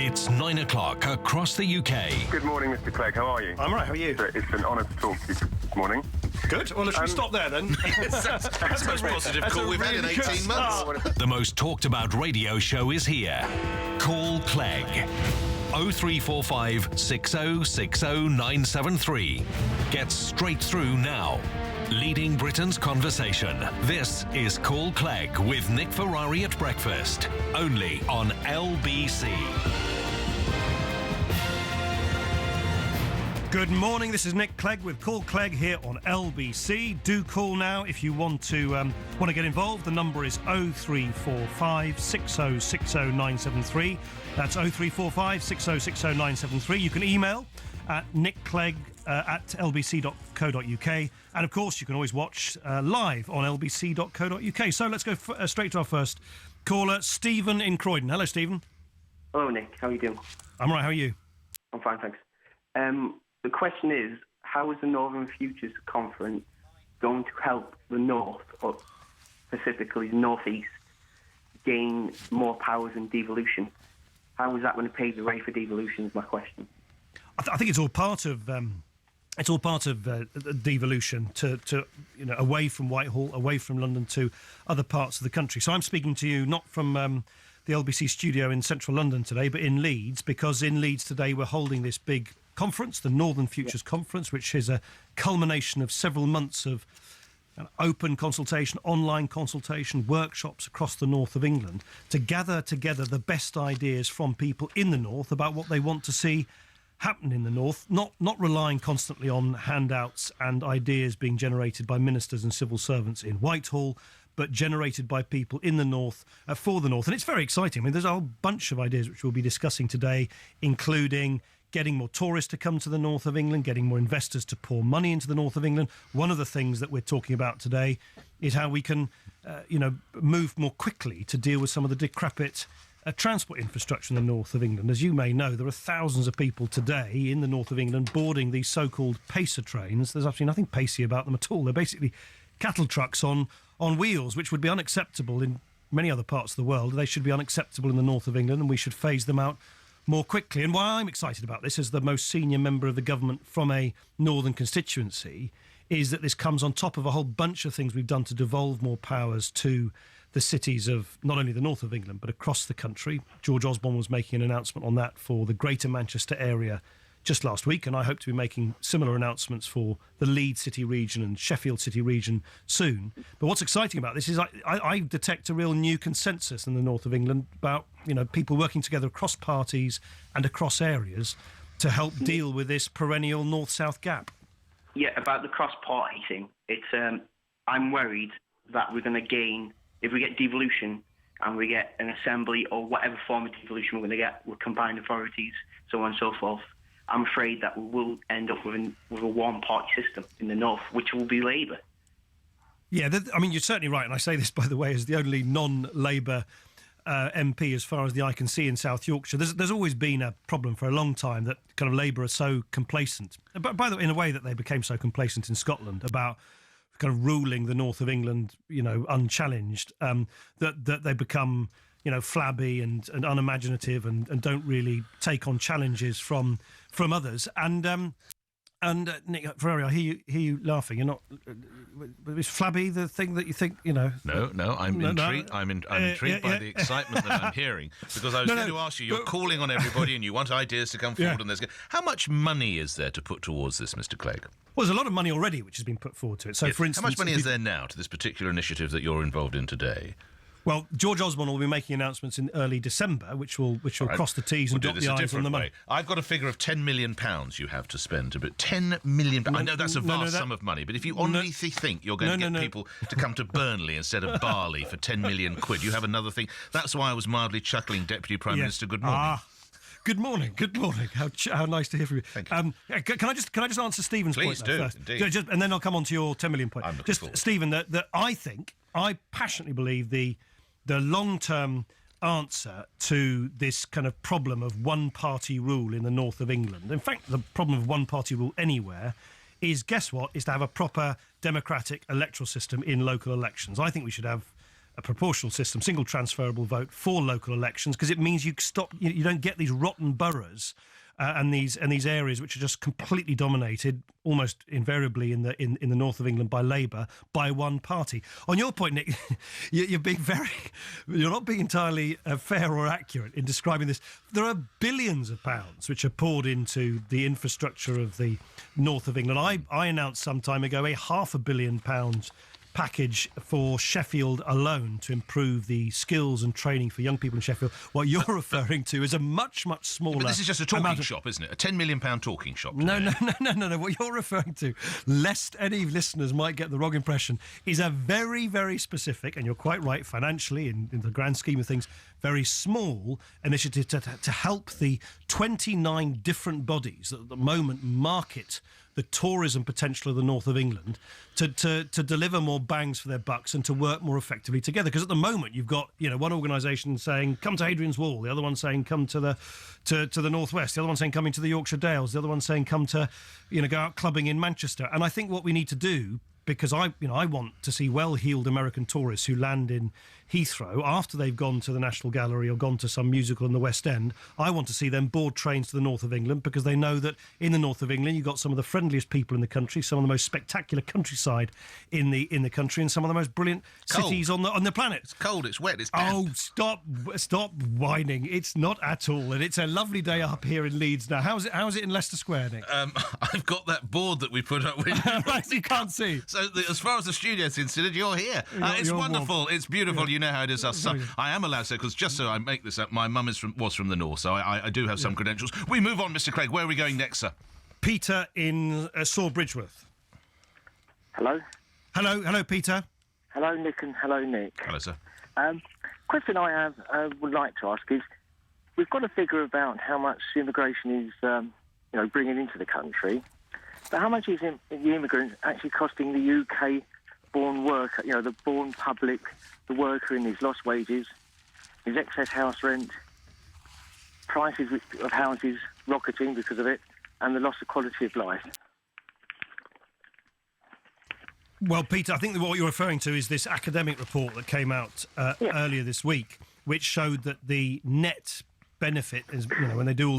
It's 9 o'clock across the UK. Good morning, Mr. Clegg. How are you? I'm all right. How are you? It's an honour to talk to you this morning. Good. Well, should we stop there then? That's the most positive call we've had in 18 months. The most talked about radio show is here. Call Clegg. 0345 6060 973. Get straight through now. Leading Britain's conversation. This is Call Clegg with Nick Ferrari at breakfast. Only on LBC. Good morning. This is Nick Clegg with Call Clegg here on LBC. Do call now if you want to get involved. The number is 0345 6060 973. That's 0345 6060 973. You can email at nickclegg at lbc.co.uk, and of course you can always watch live on lbc.co.uk. So let's go straight to our first caller, Stephen in Croydon. Hello, Stephen. Hello, Nick. How are you doing? I'm right. How are you? I'm fine, thanks. The question is, how is the Northern Futures Conference going to help the North, or specifically the North East, gain more powers in devolution? How is that going to pave the way for devolution is my question. I think it's all part of devolution to away from Whitehall, away from London to other parts of the country. So I'm speaking to you not from the LBC studio in central London today, but in Leeds, because in Leeds today we're holding this big conference, the Northern Futures Conference, which is a culmination of several months of open consultation, online consultation, workshops across the north of England to gather together the best ideas from people in the north about what they want to see happen in the north, not relying constantly on handouts and ideas being generated by ministers and civil servants in Whitehall, but generated by people in the north, for the north. And it's very exciting. I mean, there's a whole bunch of ideas which we'll be discussing today, including getting more tourists to come to the north of England, getting more investors to pour money into the north of England. One of the things that we're talking about today is how we can, move more quickly to deal with some of the decrepit transport infrastructure in the north of England. As you may know, there are thousands of people today in the north of England boarding these so-called pacer trains. There's absolutely nothing pacey about them at all. They're basically cattle trucks on wheels, which would be unacceptable in many other parts of the world. They should be unacceptable in the north of England, and we should phase them out more quickly. And why I'm excited about this as the most senior member of the government from a northern constituency is that this comes on top of a whole bunch of things we've done to devolve more powers to the cities of not only the north of England but across the country. George Osborne was making an announcement on that for the Greater Manchester area just last week, and I hope to be making similar announcements for the Leeds City region and Sheffield City region soon. But what's exciting about this is I detect a real new consensus in the north of England about people working together across parties and across areas to help deal with this perennial north-south gap. Yeah, about the cross-party thing, it's I'm worried that we're going to gain, if we get devolution and we get an assembly or whatever form of devolution we're going to get with combined authorities, so on and so forth, I'm afraid that we will end up with a one-party system in the north, which will be Labour. Yeah, you're certainly right, and I say this, by the way, as the only non-Labour MP as far as the eye can see in South Yorkshire. There's always been a problem for a long time that kind of Labour are so complacent, but by the way, in a way that they became so complacent in Scotland about kind of ruling the north of England, unchallenged, that they become flabby and unimaginative and don't really take on challenges from others. And Nick Ferrari, I hear you laughing. You're not. Is flabby the thing that you think? No, I'm intrigued. I'm intrigued by the excitement that I'm hearing, because I was going to ask you. You're calling on everybody, and you want ideas to come forward. And how much money is there to put towards this, Mr. Clegg? Well, there's a lot of money already which has been put forward to it. So, for instance, how much money is there now to this particular initiative that you're involved in today? Well, George Osborne will be making announcements in early December, which will cross the T's and dot the I's on the money. I've got a figure of £10 million you have to spend. But £10 million. I know that's a vast sum of money, but if you honestly think you're going to get people to come to Burnley instead of Barley for 10 million quid, you have another thing. That's why I was mildly chuckling, Deputy Prime Minister. Good morning. Good morning. How nice to hear from you. Thank you. Can I just answer Stephen's point first? Indeed. And then I'll come on to your 10 million point. Stephen, that I passionately believe the long-term answer to this kind of problem of one-party rule in the north of England, in fact, the problem of one-party rule anywhere, is, guess what, is to have a proper democratic electoral system in local elections. I think we should have a proportional system, single transferable vote for local elections, because it means you don't get these rotten boroughs and these areas which are just completely dominated, almost invariably in the north of England by Labour, by one party. On your point, Nick, you're not being entirely fair or accurate in describing this. There are billions of pounds which are poured into the infrastructure of the north of England. I announced some time ago a £500 million package for Sheffield alone to improve the skills and training for young people in Sheffield. What you're referring to is a much, much smaller... But this is just a talking shop, isn't it? A £10 million talking shop. No. What you're referring to, lest any listeners might get the wrong impression, is a very, very specific, and you're quite right, financially, in the grand scheme of things, very small initiative to help the 29 different bodies that at the moment market the tourism potential of the north of England to deliver more bangs for their bucks and to work more effectively together. Because at the moment you've got one organisation saying come to Hadrian's Wall, the other one saying come to the northwest, the other one saying come into the Yorkshire Dales, the other one saying come to go out clubbing in Manchester. And I think what we need to do, because I want to see well-heeled American tourists who land in Heathrow after they've gone to the National Gallery or gone to some musical in the West End. I want to see them board trains to the north of England, because they know that in the north of England you've got some of the friendliest people in the country, some of the most spectacular countryside in the country, and some of the most brilliant cities on the planet. It's cold, it's wet, it's damp. Oh, stop whining! It's not at all, and it's a lovely day up here in Leeds now. How's it in Leicester Square, Nick? I've got that board that we put up with. Right, you can't see. So as far as the studio's considered, you're here. It's wonderful. Warm. It's beautiful. Yeah. You know how it is. I am allowed to say, because just so I make this up, my mum was from the north, so I do have some credentials. We move on, Mr. Clegg. Where are we going next, sir? Peter in Sawbridgeworth. Hello? Hello, Peter. Hello, Nick, and hello, Nick. Hello, sir. Question I have would like to ask is, we've got a figure about how much immigration is, bringing into the country, but how much is the immigrant actually costing the UK-born worker, the born public, the worker in his lost wages, his excess house rent, prices of houses rocketing because of it, and the loss of quality of life? Well, Peter, I think that what you're referring to is this academic report that came out earlier this week, which showed that the net benefit is, when they do all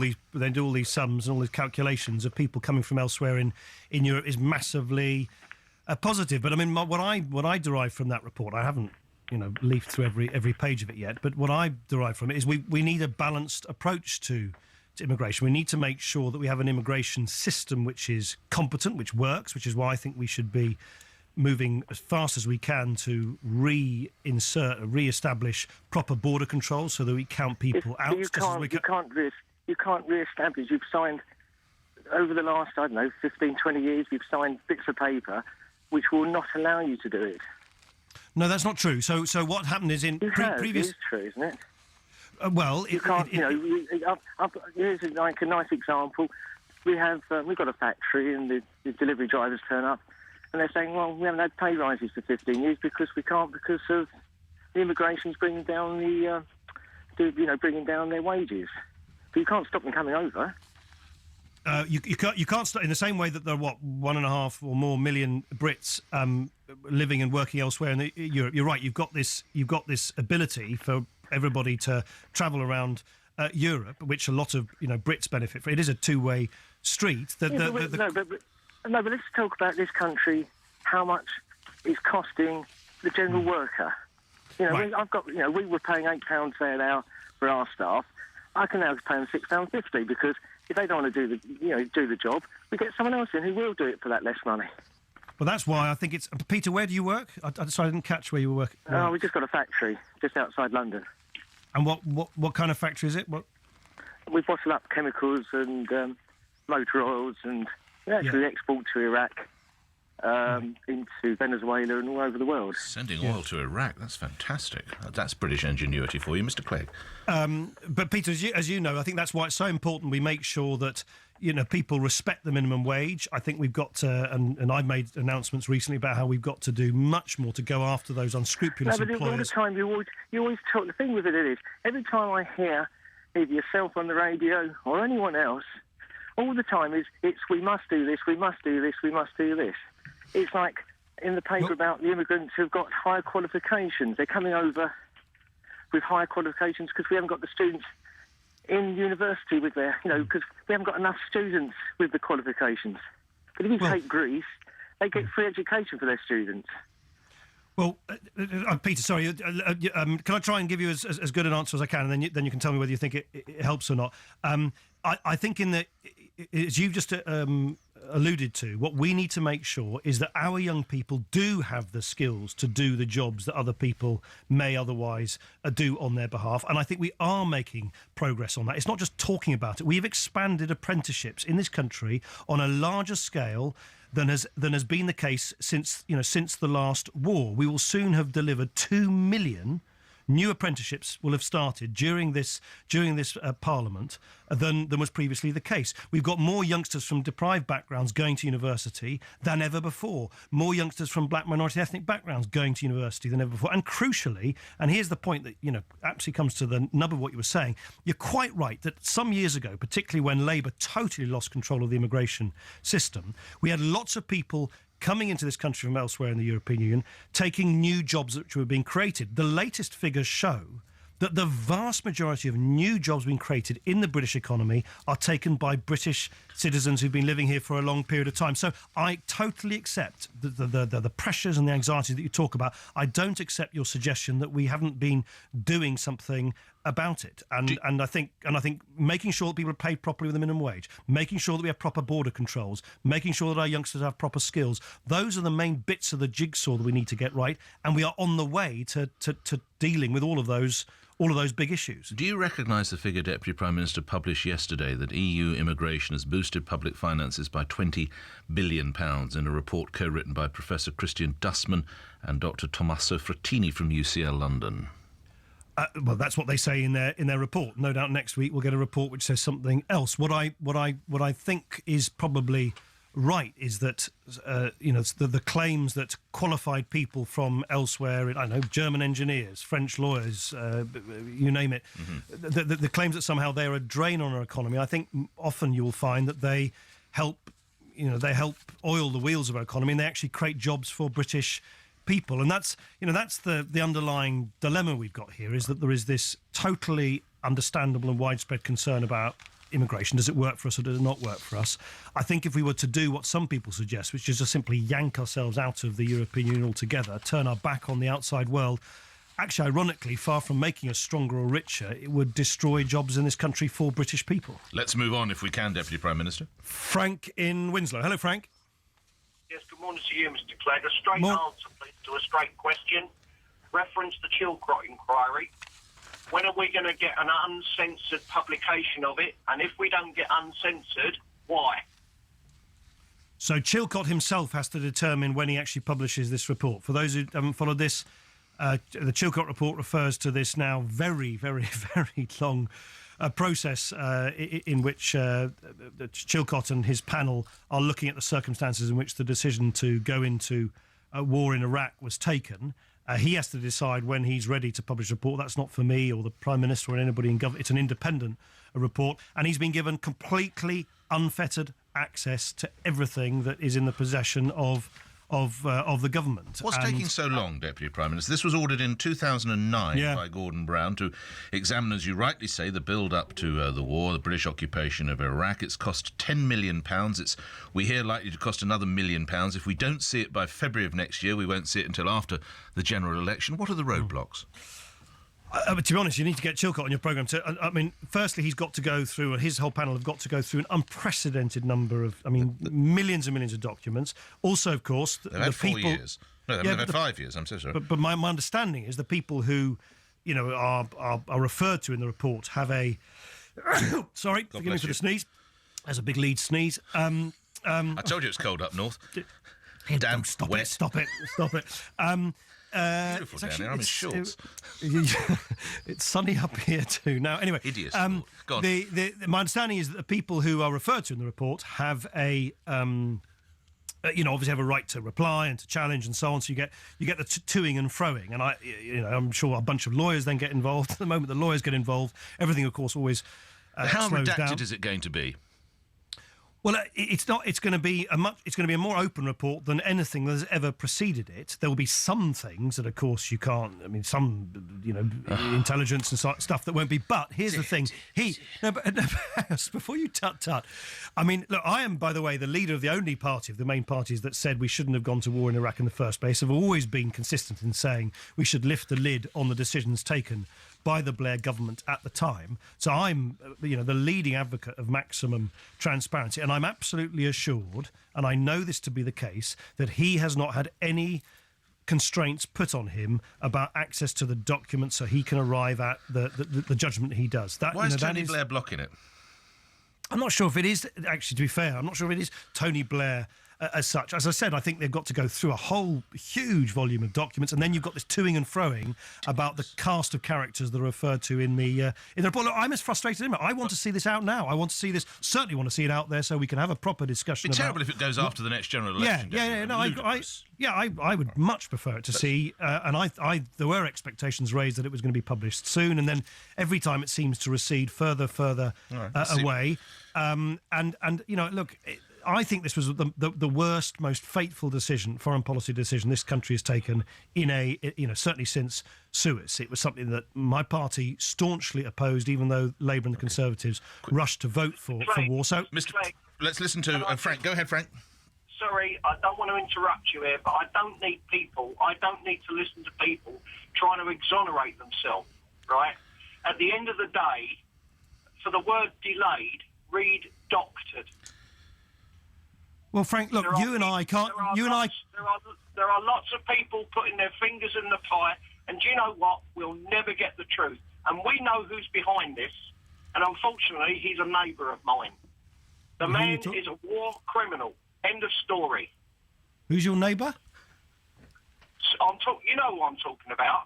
these sums and all these calculations of people coming from elsewhere in Europe, is massively positive. But I mean, what I derive from that report, I haven't leafed through every page of it yet, but what I derive from it is we need a balanced approach to immigration. We need to make sure that we have an immigration system which is competent, which works, which is why I think we should be moving as fast as we can to re-establish proper border control so that we count people out. You can't re-establish. You've signed, over the last, 15, 20 years, you've signed bits of paper which will not allow you to do it. No, that's not true. So what happened is in previous... It is true, isn't it? Well, you can't. Here's like a nice example. We've got a factory, and the delivery drivers turn up, and they're saying, "Well, we haven't had pay rises for 15 years because we can't, because of the immigration's bringing down bringing down their wages." But you can't stop them coming over. You can't stop in the same way that there are 1.5 or more million Brits living and working elsewhere in Europe. You're right. You've got this ability for everybody to travel around Europe, which a lot of Brits benefit from. It is a two-way street. But let's talk about this country. How much is costing the general worker? Right. We were paying £8 an hour for our staff. I can now pay them £6.50 because if they don't want to do the job, we get someone else in who will do it for that less money. Well, that's why I think it's... Peter, where do you work? I didn't catch where you were working. Oh, we just got a factory just outside London. And what kind of factory is it? What? We bottle up chemicals and motor oils, and we actually export to Iraq, into Venezuela and all over the world. Sending oil to Iraq, that's fantastic. That's British ingenuity for you, Mr. Clegg. But Peter, as you know, I think that's why it's so important we make sure that people respect the minimum wage. I think we've got to, and I've made announcements recently about how we've got to do much more to go after those unscrupulous employers. All the time you always talk. The thing with it is, every time I hear either yourself on the radio or anyone else, all the time it's we must do this, we must do this, we must do this. It's like in the paper about the immigrants who've got higher qualifications. They're coming over with higher qualifications because we haven't got the students in university with their, because we haven't got enough students with the qualifications. But if you take Greece, they get free education for their students. Well, Peter, sorry, can I try and give you as good an answer as I can, and then you can tell me whether you think it helps or not. I think as you've just alluded to, what we need to make sure is that our young people do have the skills to do the jobs that other people may otherwise do on their behalf. And I think we are making progress on that. It's not just talking about it. We've expanded apprenticeships in this country on a larger scale than has been the case since the last war. We will soon have delivered 2 million new apprenticeships will have started during this Parliament than was previously the case. We've got more youngsters from deprived backgrounds going to university than ever before. More youngsters from black minority ethnic backgrounds going to university than ever before. And crucially, and here's the point that absolutely comes to the nub of what you were saying, you're quite right that some years ago, particularly when Labour totally lost control of the immigration system, we had lots of people coming into this country from elsewhere in the European Union, taking new jobs which were being created. The latest figures show that the vast majority of new jobs being created in the British economy are taken by British citizens who've been living here for a long period of time. So I totally accept the pressures and the anxieties that you talk about. I don't accept your suggestion that we haven't been doing something about it. And I think making sure that people are paid properly with the minimum wage, making sure that we have proper border controls, making sure that our youngsters have proper skills, those are the main bits of the jigsaw that we need to get right. And we are on the way to dealing with all of those big issues. Do you recognise the figure Deputy Prime Minister published yesterday that EU immigration has boosted public finances by £20 billion in a report co-written by Professor Christian Dussman and Dr Tommaso Frattini from UCL London? Well, that's what they say in their report. No doubt next week we'll get a report which says something else. What I think is probably right is that the claims that qualified people from elsewhere, I don't know, German engineers, French lawyers, you name it, the claims that somehow they're a drain on our economy. I think often you will find that they help oil the wheels of our economy, and they actually create jobs for British people. And that's the underlying dilemma we've got here, is that there is this totally understandable and widespread concern about immigration. Does it work for us or does it not work for us? I think if we were to do what some people suggest, which is to simply yank ourselves out of the European Union altogether, turn our back on the outside world, actually, ironically, far from making us stronger or richer, it would destroy jobs in this country for British people. Let's move on, if we can, Deputy Prime Minister. Frank in Winslow. Hello, Frank. Yes, good morning to you, Mr Clegg. A straight answer, please, to a straight question. Reference the Chilcot inquiry. When are we going to get an uncensored publication of it? And if we don't get uncensored, why? So Chilcot himself has to determine when he actually publishes this report. For those who haven't followed this, the Chilcot report refers to this now very, very, very long process in which Chilcot and his panel are looking at the circumstances in which the decision to go into war in Iraq was taken. He has to decide when he's ready to publish a report. That's not for me or the Prime Minister or anybody in government. It's an independent report. And he's been given completely unfettered access to everything that is in the possession of the government. What's taking so long, Deputy Prime Minister? This was ordered in 2009 by Gordon Brown to examine, as you rightly say, the build-up to the war, the British occupation of Iraq. It's cost £10 million. We hear likely to cost another £1 million. If we don't see it by February of next year, we won't see it until after the general election. What are the roadblocks? But to be honest, you need to get Chilcot on your programme. I mean, firstly, he's got to go through, his whole panel have got to go through an unprecedented number of, millions and millions of documents. Also, of course, they've had 4 years. No, they've had 5 years, I'm so sorry. But my understanding is the people who, are referred to in the report have a... sorry, forgive me for the sneeze. There's a big lead sneeze. I told you it's cold up north. Damp, stop wet. it, stop it. Beautiful down here. I'm in shorts. It's sunny up here too. Now, anyway, hideous. Go on. My understanding is that the people who are referred to in the report have a, obviously have a right to reply and to challenge and so on. So you get the toing and froing, and I'm sure a bunch of lawyers then get involved. At the moment, the lawyers get involved. Everything, of course, always how slows redacted down. is it going to be? Well, it's not. It's going to be a more open report than anything that has ever preceded it. There will be some things that, of course, you can't. I mean, some intelligence and stuff that won't be. But here's the thing. Before you tut. I mean, look, I am, by the way, the leader of the only party of the main parties that said we shouldn't have gone to war in Iraq in the first place. I've always been consistent in saying we should lift the lid on the decisions taken by the Blair government at the time. So I'm, the leading advocate of maximum transparency, and I'm absolutely assured, and I know this to be the case, that he has not had any constraints put on him about access to the documents so he can arrive at the judgment he does. Why is Tony Blair blocking it? I'm not sure if it is, actually, to be fair, I'm not sure if it is Tony Blair as such. As I said, I think they've got to go through a whole huge volume of documents, and then you've got this toing and froing about the cast of characters that are referred to in the report. Look, I'm as frustrated as him. I want to see this out now. I want to see this. Certainly want to see it out there so we can have a proper discussion. It'd be terrible if it goes after the next general election. I would much prefer it to see. And there were expectations raised that it was going to be published soon, and then every time it seems to recede further away. Look. I think this was the worst, most fateful foreign policy decision this country has taken certainly since Suez. It was something that my party staunchly opposed, even though Labour and the Conservatives rushed to vote for war. So, Mr. Clegg, let's listen to Frank. Go ahead, Frank. Sorry, I don't want to interrupt you here, but I don't need to listen to people trying to exonerate themselves, right? At the end of the day, for the word delayed, read doctored. Well, Frank, look, you and I can't. There are lots of people putting their fingers in the pie, and do you know what? We'll never get the truth. And we know who's behind this, and unfortunately, he's a neighbour of mine. The man is a war criminal. End of story. Who's your neighbour? You know who I'm talking about.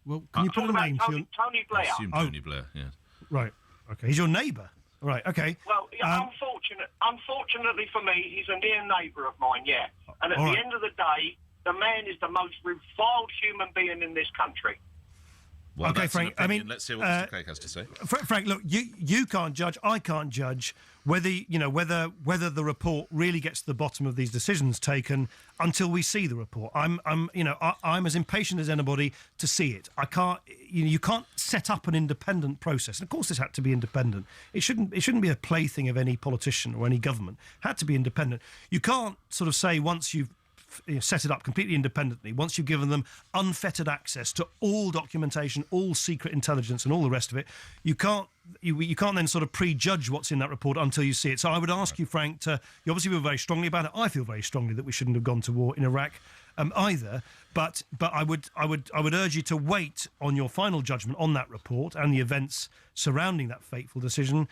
Well, can you put a name to Tony Blair? I assume Tony Blair, yes. Right. Okay. He's your neighbour. Right, okay. Well, unfortunately for me, he's a near neighbour of mine, yeah. And at the end of the day, the man is the most reviled human being in this country. Well, okay, Frank. Let's see what Mr. Clegg has to say. Frank, look, you can't judge. I can't judge whether the report really gets to the bottom of these decisions taken until we see the report. I'm as impatient as anybody to see it. I can't. You can't set up an independent process. And of course, this had to be independent. It shouldn't be a plaything of any politician or any government. It had to be independent. You can't sort of say once you've set it up completely independently, once you've given them unfettered access to all documentation, all secret intelligence and all the rest of it, you can't then sort of prejudge what's in that report until you see it. So I would ask you, Frank, you obviously feel very strongly about it. I feel very strongly that we shouldn't have gone to war in Iraq either. But I would urge you to wait on your final judgment on that report and the events surrounding that fateful decision.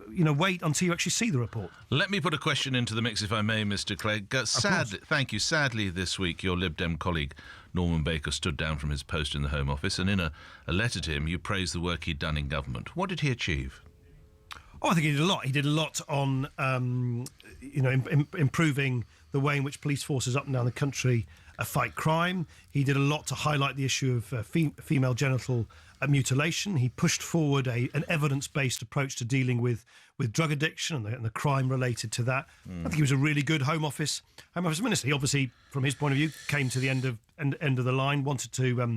Wait until you actually see the report. Let me put a question into the mix, if I may, Mr. Clegg. Thank you. Sadly, this week, your Lib Dem colleague, Norman Baker, stood down from his post in the Home Office, and in a letter to him, you praised the work he'd done in government. What did he achieve? Oh, I think he did a lot. He did a lot on, improving the way in which police forces up and down the country fight crime. He did a lot to highlight the issue of female genital mutilation. He pushed forward an evidence-based approach to dealing with drug addiction and the crime related to that. I think he was a really good Home Office minister. He obviously, from his point of view, came to the end of the line, wanted to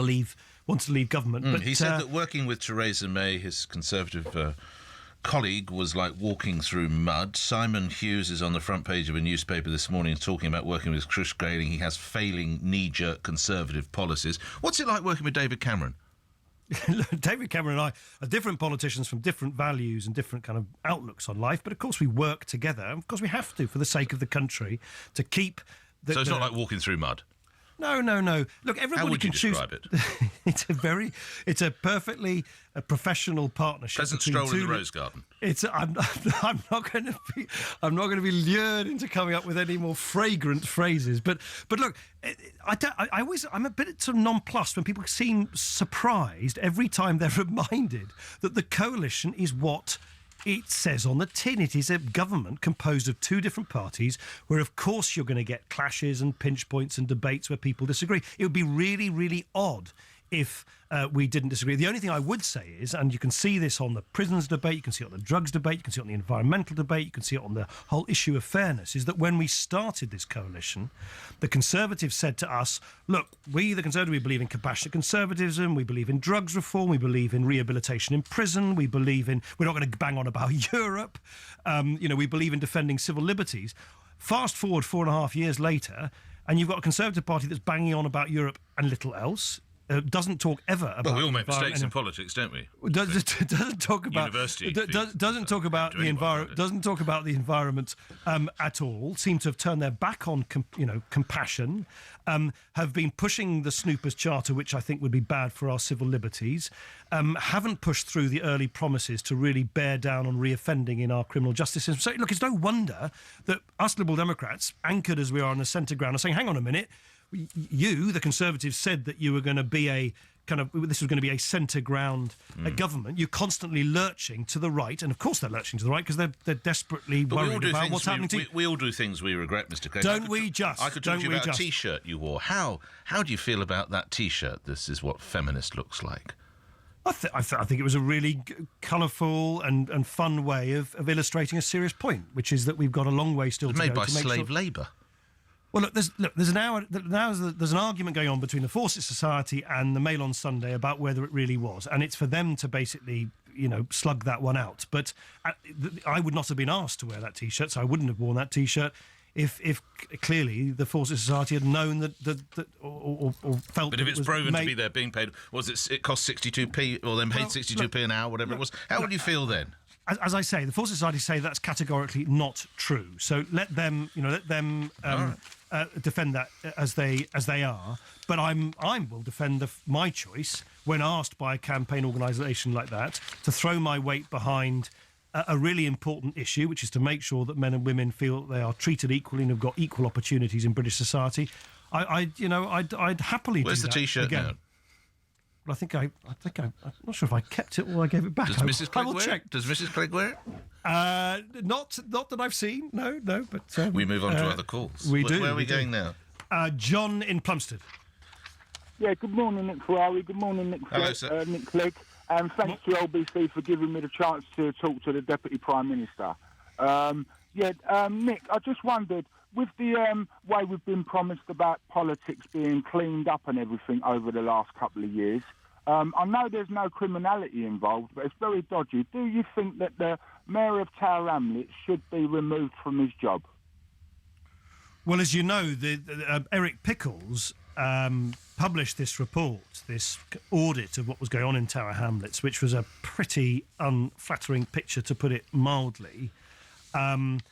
leave government. But he said that working with Theresa May, his Conservative colleague, was like walking through mud. Simon Hughes is on the front page of a newspaper this morning talking about working with Chris Grayling. He has failing knee-jerk Conservative policies. What's it like working with David Cameron? David Cameron and I are different politicians from different values and different kind of outlooks on life, but of course we work together. And of course we have to, for the sake of the country, to keep... So it's not like walking through mud? No. Look, everybody How would can you choose. describe it? It's a perfectly professional partnership. Pleasant stroll in the rose garden. I'm not going to be lured into coming up with any more fragrant phrases. But look, I'm a bit sort of nonplussed when people seem surprised every time they're reminded that the coalition is what it says on the tin. It is a government composed of two different parties where, of course, you're going to get clashes and pinch points and debates where people disagree. It would be really, really odd if we didn't disagree. The only thing I would say is, and you can see this on the prisons debate, you can see it on the drugs debate, you can see it on the environmental debate, you can see it on the whole issue of fairness, is that when we started this coalition, the Conservatives said to us, look, we, the Conservatives, we believe in compassionate conservatism, we believe in drugs reform, we believe in rehabilitation in prison, we believe in, we're not going to bang on about Europe, we believe in defending civil liberties. Fast forward 4.5 years later, and you've got a Conservative Party that's banging on about Europe and little else. Doesn't talk ever about. Well, we all make mistakes in politics, don't we? Doesn't talk about university. Doesn't talk about the environment. Doesn't talk about the environment at all. Seem to have turned their back on compassion. Have been pushing the Snoopers Charter, which I think would be bad for our civil liberties. Haven't pushed through the early promises to really bear down on reoffending in our criminal justice system. So look, it's no wonder that us Liberal Democrats, anchored as we are on the centre ground, are saying, hang on a minute. You, the Conservatives, said that you were going to be this was going to be a centre ground government. You're constantly lurching to the right, and of course they're lurching to the right because they're desperately worried about what's happening to you. We all do things we regret, Mr. Clegg. Don't we just? I could talk to you about a T-shirt you wore. How do you feel about that T-shirt? This is what feminist looks like. I think it was a really colourful and fun way of illustrating a serious point, which is that we've got a long way still to go. Made by slave labour. Well, there's an argument going on between the Fawcett Society and the Mail on Sunday about whether it really was, and it's for them to basically, slug that one out. But I would not have been asked to wear that T-shirt, so I wouldn't have worn that T-shirt if clearly the Fawcett Society had known that or felt. But if it's proven to be there being paid, it cost 62p, or then paid 62p an hour, whatever it was. How would you feel then? As I say, the Fawcett Society say that's categorically not true. So let them defend that as they are. But I will defend my choice when asked by a campaign organisation like that to throw my weight behind a really important issue, which is to make sure that men and women feel that they are treated equally and have got equal opportunities in British society. I'd happily. Where's do the that T-shirt again. now? But I'm not sure if I kept it or I gave it back. Does Mrs. Clegg wear check. it? Does Mrs. Clegg wear it? Not that I've seen. No. But we move on to other calls. We do. Where are we going now? John in Plumstead. Yeah. Good morning, Nick Ferrari. Good morning, Nick. Hello, sir. Nick Clegg. And thanks to LBC for giving me the chance to talk to the Deputy Prime Minister. Nick, I just wondered, with the way we've been promised about politics being cleaned up and everything over the last couple of years, I know there's no criminality involved, but it's very dodgy. Do you think that the Mayor of Tower Hamlets should be removed from his job? Well, as you know, Eric Pickles published this report, this audit of what was going on in Tower Hamlets, which was a pretty unflattering picture, to put it mildly, and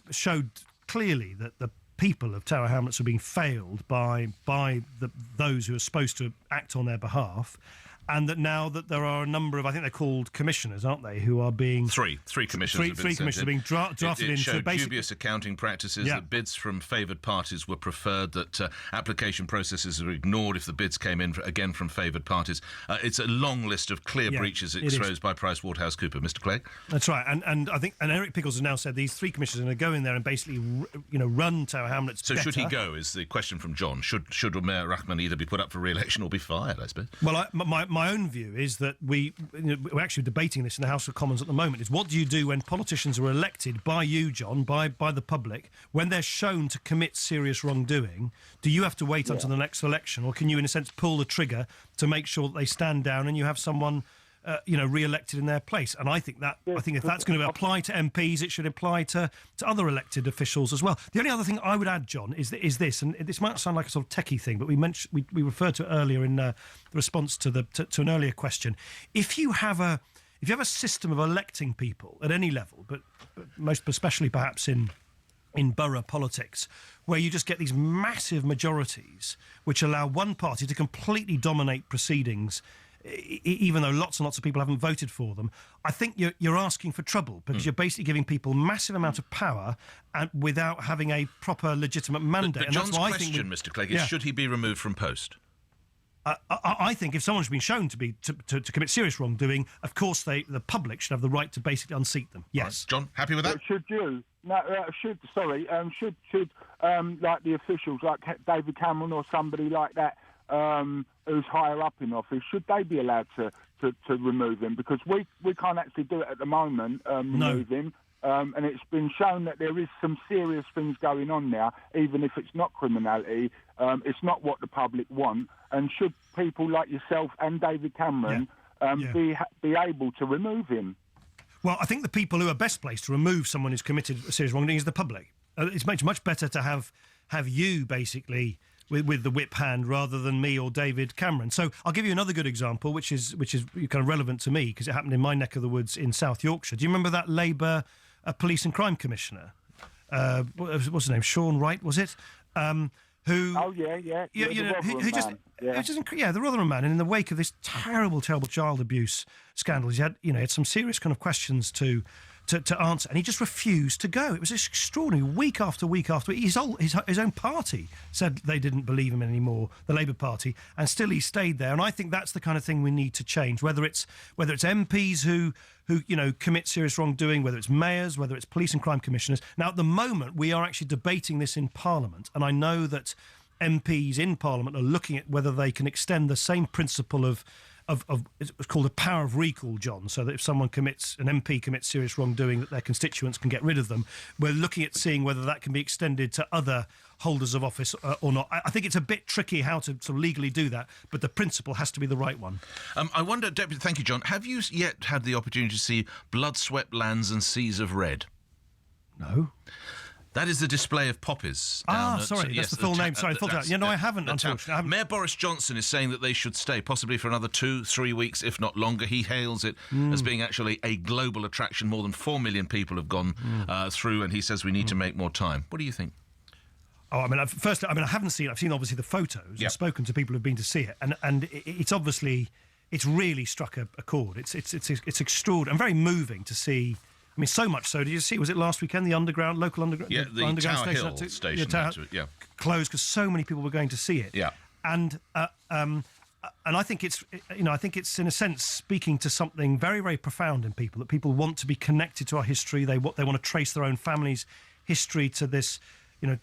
showed clearly that the people of Tower Hamlets are being failed by those who are supposed to act on their behalf, and that now that there are a number of, I think they're called commissioners, aren't they, who are being... Three commissioners Three commissioners are being drafted in. It showed dubious accounting practices, Yeah. that bids from favoured parties were preferred, that application processes were ignored if the bids came in again from favoured parties. It's a long list of clear breaches exposed by PricewaterhouseCoopers. Mr. Clegg? That's right, and I think Eric Pickles has now said these three commissioners are going to go in there and basically run Tower Hamlets So better. should he go, is the question from John. Should Mayor Rahman either be put up for re-election or be fired, I suppose? Well, my own view is that we're actually debating this in the House of Commons at the moment, is what do you do when politicians are elected by you, John, by the public, when they're shown to commit serious wrongdoing? Do you have to wait until the next election, or can you, in a sense, pull the trigger to make sure that they stand down and you have someone re-elected in their place? And I think if that's going to apply to MPs, it should apply to other elected officials as well. The only other thing I would add, John, is this, and this might sound like a sort of techie thing, but we referred to it earlier in the response to an earlier question. If you have a system of electing people at any level, but most especially perhaps in borough politics, where you just get these massive majorities which allow one party to completely dominate proceedings, even though lots and lots of people haven't voted for them, I think you're asking for trouble, because you're basically giving people massive amount of power and without having a proper legitimate mandate. But John's question, Mr. Clegg, is should he be removed from post? I think if someone's been shown to commit serious wrongdoing, of course the public should have the right to basically unseat them. Yes, right. John, happy with that? Should you? No, should like the officials, like David Cameron or somebody like that, who's higher up in office, should they be allowed to remove him? Because we can't actually do it at the moment, remove him. And it's been shown that there is some serious things going on now, even if it's not criminality. It's not what the public want. And should people like yourself and David Cameron be able to remove him? Well, I think the people who are best placed to remove someone who's committed a serious wrongdoing is the public. It's much better to have you, basically, with the whip hand rather than me or David Cameron. So I'll give you another good example, which is kind of relevant to me because it happened in my neck of the woods in South Yorkshire. Do you remember that Labour Police and Crime Commissioner? What's his name? Sean Wright, was it? Who? Oh yeah. The Rotherham man. And in the wake of this terrible child abuse scandal, he had some serious kind of questions to answer, and he just refused to go. It was extraordinary. Week after week after week, his own party said they didn't believe him anymore, the Labour Party, and still he stayed there. And I think that's the kind of thing we need to change. Whether it's MPs who commit serious wrongdoing, whether it's mayors, whether it's police and crime commissioners. Now, at the moment, we are actually debating this in Parliament, and I know that MPs in Parliament are looking at whether they can extend the same principle of it's called a power of recall, John, so that if an MP commits serious wrongdoing, that their constituents can get rid of them. We're looking at seeing whether that can be extended to other holders of office or not. I think it's a bit tricky how to sort of legally do that, but the principle has to be the right one. I wonder, Deputy, thank you, John, have you yet had the opportunity to see Blood-Swept Lands and Seas of Red? No. That is the display of poppies. Sorry, that's the full name. Sorry, full title. I haven't, unfortunately. Mayor Boris Johnson is saying that they should stay, possibly for another 2-3 weeks, if not longer. He hails it as being actually a global attraction. More than 4 million people have gone through, and he says we need to make more time. What do you think? I haven't seen it. I've seen, obviously, the photos and spoken to people who've been to see it, and it's really struck a chord. It's extraordinary and very moving to see. I mean, so much so. Did you see? Was it last weekend? The local underground, the underground Tower station, Hill station, closed because so many people were going to see it. Yeah, and I think it's in a sense speaking to something very, very profound in people, that people want to be connected to our history. They want to trace their own family's history to this,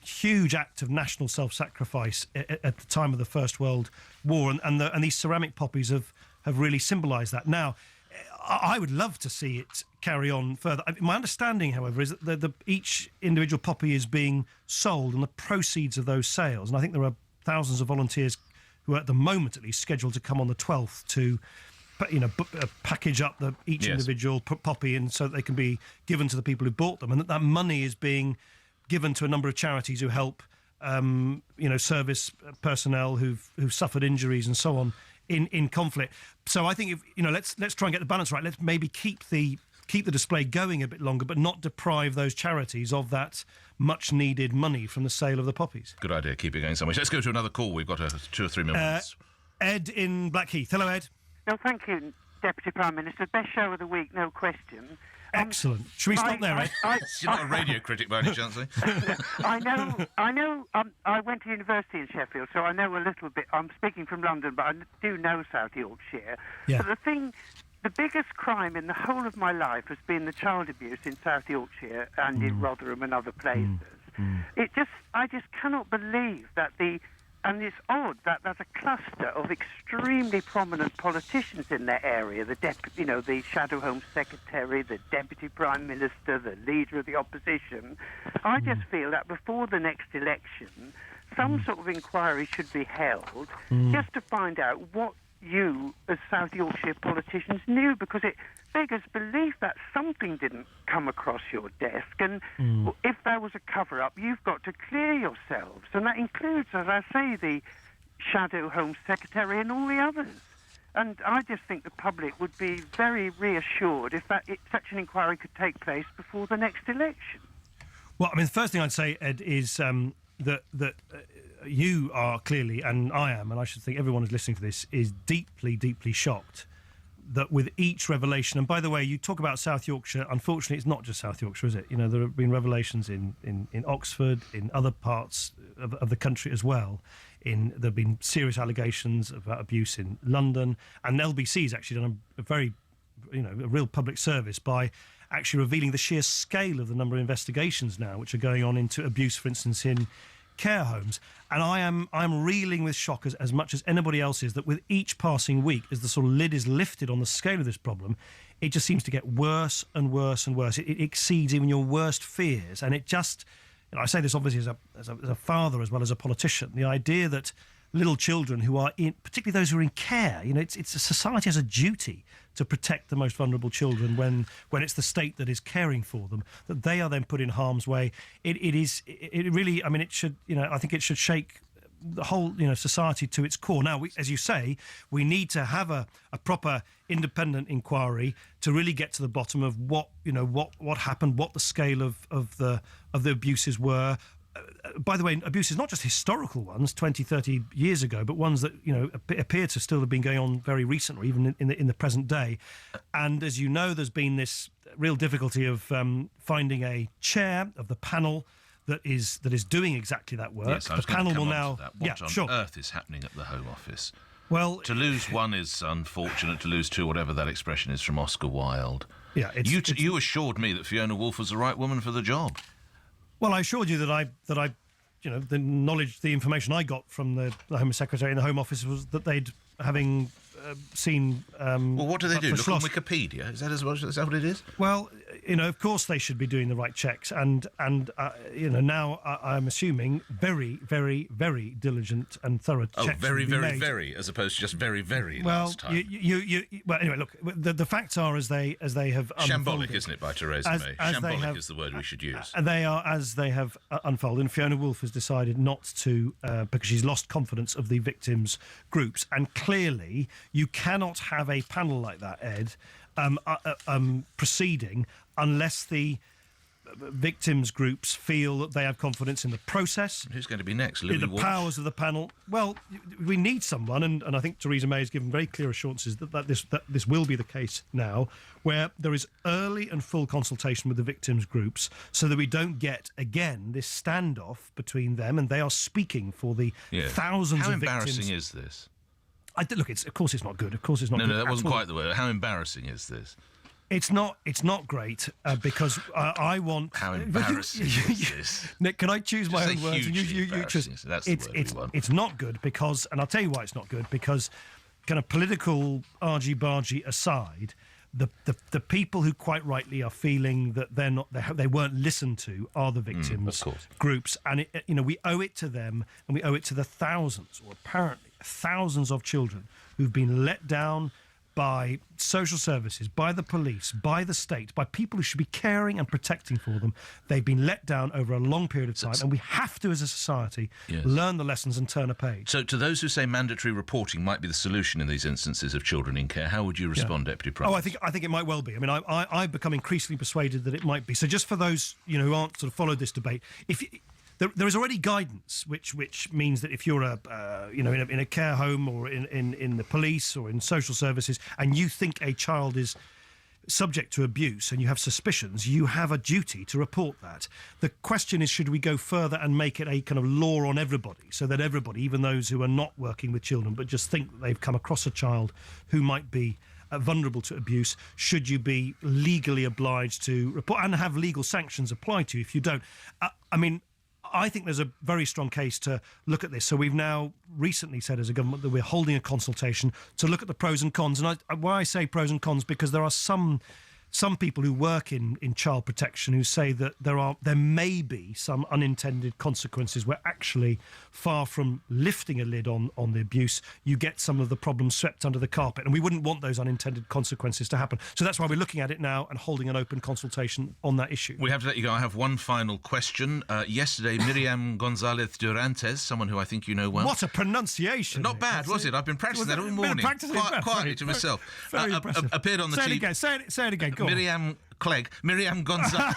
huge act of national self-sacrifice at the time of the First World War, and these ceramic poppies have really symbolised that. Now, I would love to see it carry on further. My understanding, however, is that each individual poppy is being sold and the proceeds of those sales, and I think there are thousands of volunteers who are at the moment at least scheduled to come on the 12th to package up each individual poppy and so that they can be given to the people who bought them, and that money is being given to a number of charities who help service personnel who've suffered injuries and so on in conflict. So I think let's try and get the balance right. Let's maybe keep the display going a bit longer, but not deprive those charities of that much needed money from the sale of the poppies. Good idea. Keep it going somewhere. Let's go to another call. We've got 2 or 3 minutes. Ed in Blackheath. Hello, Ed. No, thank you, Deputy Prime Minister. Best show of the week, no question. Excellent. Should we stop there, Ed? You're not a radio critic by any chance, eh? I know. I went to university in Sheffield, so I know a little bit. I'm speaking from London, but I do know South Yorkshire. Yeah. But the biggest crime in the whole of my life has been the child abuse in South Yorkshire and in Rotherham and other places. I just cannot believe that and it's odd that there's a cluster of extremely prominent politicians in their area, the Shadow Home Secretary, the Deputy Prime Minister, the Leader of the Opposition. I just feel that before the next election, some sort of inquiry should be held just to find out what you, as South Yorkshire politicians, knew, because it beggars belief that something didn't come across your desk, and if there was a cover-up, you've got to clear yourselves, and that includes, as I say, the Shadow Home Secretary and all the others. And I just think the public would be very reassured if such an inquiry could take place before the next election. Well, I mean, the first thing I'd say, Ed, is that you are clearly, and I am, and I should think everyone who's listening to this is deeply, deeply shocked that with each revelation, and by the way, you talk about South Yorkshire, unfortunately it's not just South Yorkshire, is it? There have been revelations in Oxford, in other parts of the country as well. There have been serious allegations about abuse in London, and LBC's actually done a very, a real public service by actually revealing the sheer scale of the number of investigations now which are going on into abuse, for instance, in care homes. And I'm reeling with shock as much as anybody else is, that with each passing week, as the sort of lid is lifted on the scale of this problem, it just seems to get worse and worse and worse. It exceeds even your worst fears. And it just, I say this obviously as a father as well as a politician, the idea that little children who are in, particularly those who are in care, it's a society has a duty to protect the most vulnerable children when it's the state that is caring for them, that they are then put in harm's way. It really, it should, I think it should shake the whole, society to its core. Now, as you say, we need to have a proper independent inquiry to really get to the bottom of what happened, what the scale of the abuses were. By the way, abuses, not just historical ones, 20, 30 years ago, but ones that, appear to still have been going on very recently, even in the present day. And as you know, there's been this real difficulty of finding a chair of the panel that is doing exactly that work. Yes, I was the panel will now. What on earth is happening at the Home Office? Well, to lose one is unfortunate. To lose two, whatever that expression is from Oscar Wilde. Yeah, you assured me that Fiona Woolf was the right woman for the job. Well, I assured you that I, the knowledge, the information I got from the Home Secretary and the Home Office was that they'd, having seen... well, what do they do? Look on Wikipedia? Is that what it is? Well, of course they should be doing the right checks. And now I'm assuming very, very, very diligent and thorough checks. Oh, very, very, very, as opposed to just very, very last time. Well, anyway, look, the facts are as they have unfolded. Shambolic, isn't it, by Theresa May? Shambolic is the word we should use. They are as they have unfolded. And Fiona Woolf has decided not to, because she's lost confidence of the victims' groups. And clearly, you cannot have a panel like that, Ed, proceeding unless the victims' groups feel that they have confidence in the process. Who's going to be next? Louis the Walsh? Powers of the panel. Well, we need someone, and I think Theresa May has given very clear assurances that this will be the case now, where there is early and full consultation with the victims' groups, so that we don't get again this standoff between them, and they are speaking for the thousands of victims. How embarrassing is this? Look, of course it's not good. Of course it's not good. No, that wasn't quite the word. How embarrassing is this? It's not great because I want. How embarrassing is this? Nick, can I choose my own words? You choose. That's the word we want. It's not good because, and I'll tell you why it's not good, because kind of political argy-bargy aside, the people who quite rightly are feeling that they weren't listened to are the victims groups, and we owe it to them, and we owe it to the thousands, or apparently thousands of children who've been let down by social services, by the police, by the state, by people who should be caring and protecting for them. They've been let down over a long period of time, and we have to, as a society, learn the lessons and turn a page. So to those who say mandatory reporting might be the solution in these instances of children in care, how would you respond, Deputy Prime Minister? I think it might well be. I mean, I've become increasingly persuaded that it might be. So just for those who aren't sort of followed this debate, there is already guidance, which means that if you're in a care home or in the police or in social services, and you think a child is subject to abuse and you have suspicions, you have a duty to report that. The question is, should we go further and make it a kind of law on everybody, so that everybody, even those who are not working with children but just think that they've come across a child who might be vulnerable to abuse, should you be legally obliged to report and have legal sanctions applied to you if you don't? I think there's a very strong case to look at this. So we've now recently said as a government that we're holding a consultation to look at the pros and cons. And why I say pros and cons, because there are some people who work in child protection who say that there may be some unintended consequences where actually, far from lifting a lid on the abuse, you get some of the problems swept under the carpet. And we wouldn't want those unintended consequences to happen. So that's why we're looking at it now and holding an open consultation on that issue. We have to let you go. I have one final question. Yesterday, Miriam Gonzalez Durantes, someone who I think you know well. What a pronunciation. Not bad, was it? I've been practicing that all morning. Quietly to myself. Very impressive. Appeared on the TV. Say it again. Miriam Clegg, Miriam Gonzalez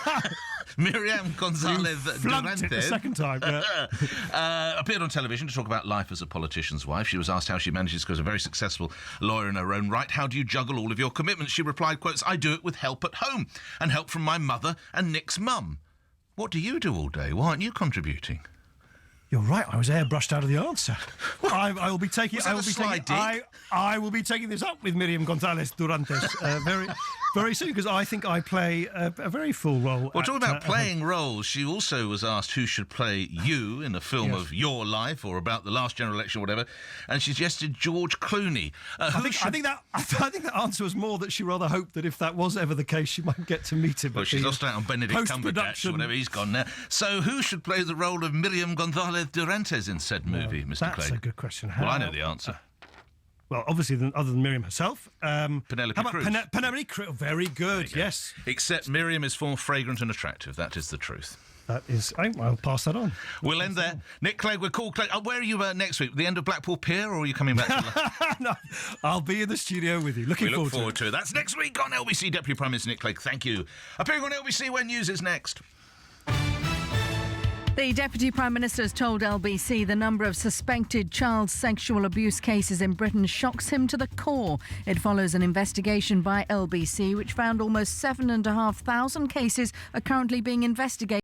Durantes. It the second time. Appeared on television to talk about life as a politician's wife. She was asked how she manages, because a very successful lawyer in her own right. How do you juggle all of your commitments? She replied, quotes, "I do it with help at home and help from my mother and Nick's mum." What do you do all day? Why aren't you contributing? You're right. I was airbrushed out of the answer. I will be taking. Was that a slide dig? I will be taking this up with Miriam Gonzalez Durantes very soon, because I think I play a very full role. Well, talking about playing roles, she also was asked who should play you in a film of your life or about the last general election or whatever, and she suggested George Clooney. I think that answer was more that she rather hoped that if that was ever the case, she might get to meet him. Well, she's lost out on Benedict Cumberbatch or whatever, he's gone now. So who should play the role of Miriam Gonzalez Durantes in said movie, Mr. Clegg? That's a good question. Well, I know the answer. Well, obviously, other than Miriam herself. Penelope Cruz. Penelope Cruz. Very good, yes. Except Miriam is more fragrant and attractive. That is the truth. That is... I'll pass that on. We'll end there. Nick Clegg, we're called Clegg. Where are you next week? The end of Blackpool Pier, or are you coming back to No, I'll be in the studio with you. Looking forward to it. That's next week on LBC. Deputy Prime Minister Nick Clegg, thank you. Appearing on LBC when news is next. The Deputy Prime Minister has told LBC the number of suspected child sexual abuse cases in Britain shocks him to the core. It follows an investigation by LBC which found almost 7,500 cases are currently being investigated.